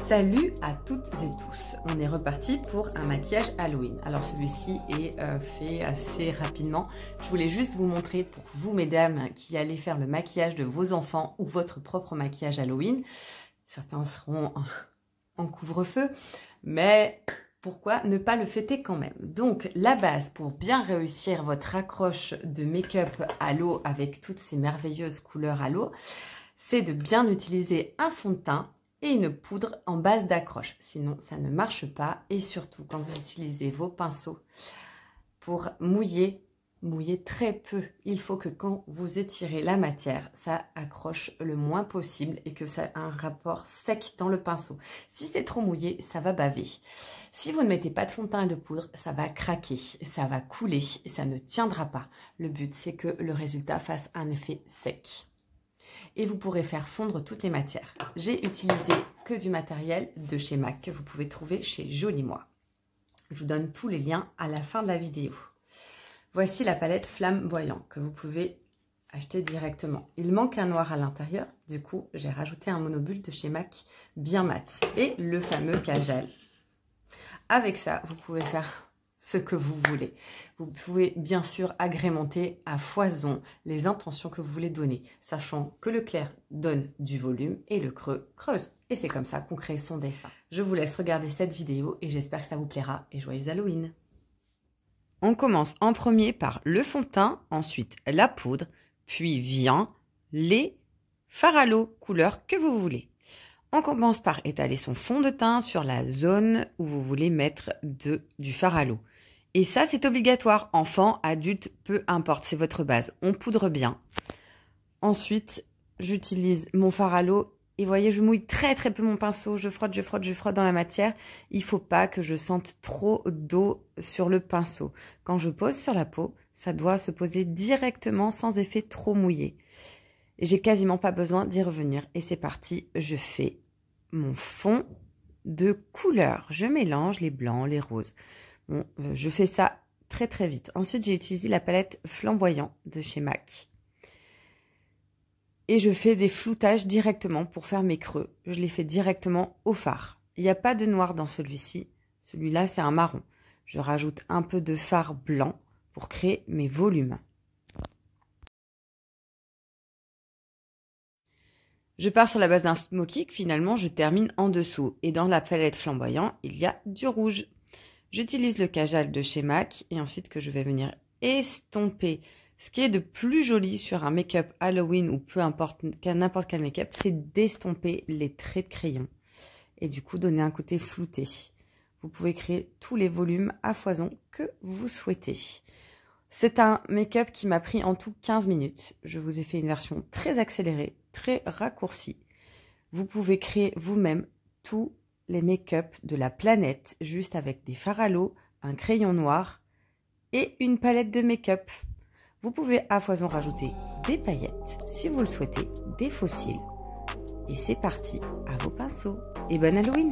Salut à toutes et tous, on est reparti pour un maquillage Halloween. Alors celui-ci est fait assez rapidement. Je voulais juste vous montrer pour vous mesdames qui allez faire le maquillage de vos enfants ou votre propre maquillage Halloween. Certains seront en couvre-feu, mais pourquoi ne pas le fêter quand même? Donc la base pour bien réussir votre accroche de make-up à l'eau avec toutes ces merveilleuses couleurs à l'eau, c'est de bien utiliser un fond de teint et une poudre en base d'accroche. Sinon, ça ne marche pas. Et surtout, quand vous utilisez vos pinceaux pour mouiller très peu. Il faut que quand vous étirez la matière, ça accroche le moins possible et que ça ait un rapport sec dans le pinceau. Si c'est trop mouillé, ça va baver. Si vous ne mettez pas de fond de teint et de poudre, ça va craquer, ça va couler et ça ne tiendra pas. Le but, c'est que le résultat fasse un effet sec. Et vous pourrez faire fondre toutes les matières. J'ai utilisé que du matériel de chez MAC que vous pouvez trouver chez Joli Moi. Je vous donne tous les liens à la fin de la vidéo. Voici la palette flamboyant que vous pouvez acheter directement. Il manque un noir à l'intérieur, du coup j'ai rajouté un monobulle de chez MAC bien mat et le fameux Kajal. Avec ça, vous pouvez faire ce que vous voulez. Vous pouvez bien sûr agrémenter à foison les intentions que vous voulez donner, sachant que le clair donne du volume et le creux creuse. Et c'est comme ça qu'on crée son dessin. Je vous laisse regarder cette vidéo et j'espère que ça vous plaira et joyeux Halloween! On commence en premier par le fond de teint, ensuite la poudre, puis vient les fards à l'eau, couleur que vous voulez. On commence par étaler son fond de teint sur la zone où vous voulez mettre du fard à l'eau. Et ça, c'est obligatoire. Enfant, adulte, peu importe, c'est votre base. On poudre bien. Ensuite, j'utilise mon fard à l'eau. Et voyez, je mouille très peu mon pinceau. Je frotte dans la matière. Il ne faut pas que je sente trop d'eau sur le pinceau. Quand je pose sur la peau, ça doit se poser directement sans effet trop mouillé. Et j'ai quasiment pas besoin d'y revenir. Et c'est parti, je fais mon fond de couleur. Je mélange les blancs, les roses. Bon, je fais ça très vite. Ensuite, j'ai utilisé la palette flamboyant de chez MAC. Et je fais des floutages directement pour faire mes creux. Je les fais directement au fard. Il n'y a pas de noir dans celui-ci. Celui-là, c'est un marron. Je rajoute un peu de fard blanc pour créer mes volumes. Je pars sur la base d'un smoky que finalement je termine en dessous. Et dans la palette flamboyant, il y a du rouge. J'utilise le Kajal de chez MAC et ensuite que je vais venir estomper. Ce qui est de plus joli sur un make-up Halloween ou peu importe, n'importe quel make-up, c'est d'estomper les traits de crayon. Et du coup donner un côté flouté. Vous pouvez créer tous les volumes à foison que vous souhaitez. C'est un make-up qui m'a pris en tout 15 minutes. Je vous ai fait une version très accélérée, très raccourcie. Vous pouvez créer vous-même tous les make-up de la planète, juste avec des fards à l'eau, un crayon noir et une palette de make-up. Vous pouvez à foison rajouter des paillettes, si vous le souhaitez, des faux cils. Et c'est parti, à vos pinceaux. Et bonne Halloween!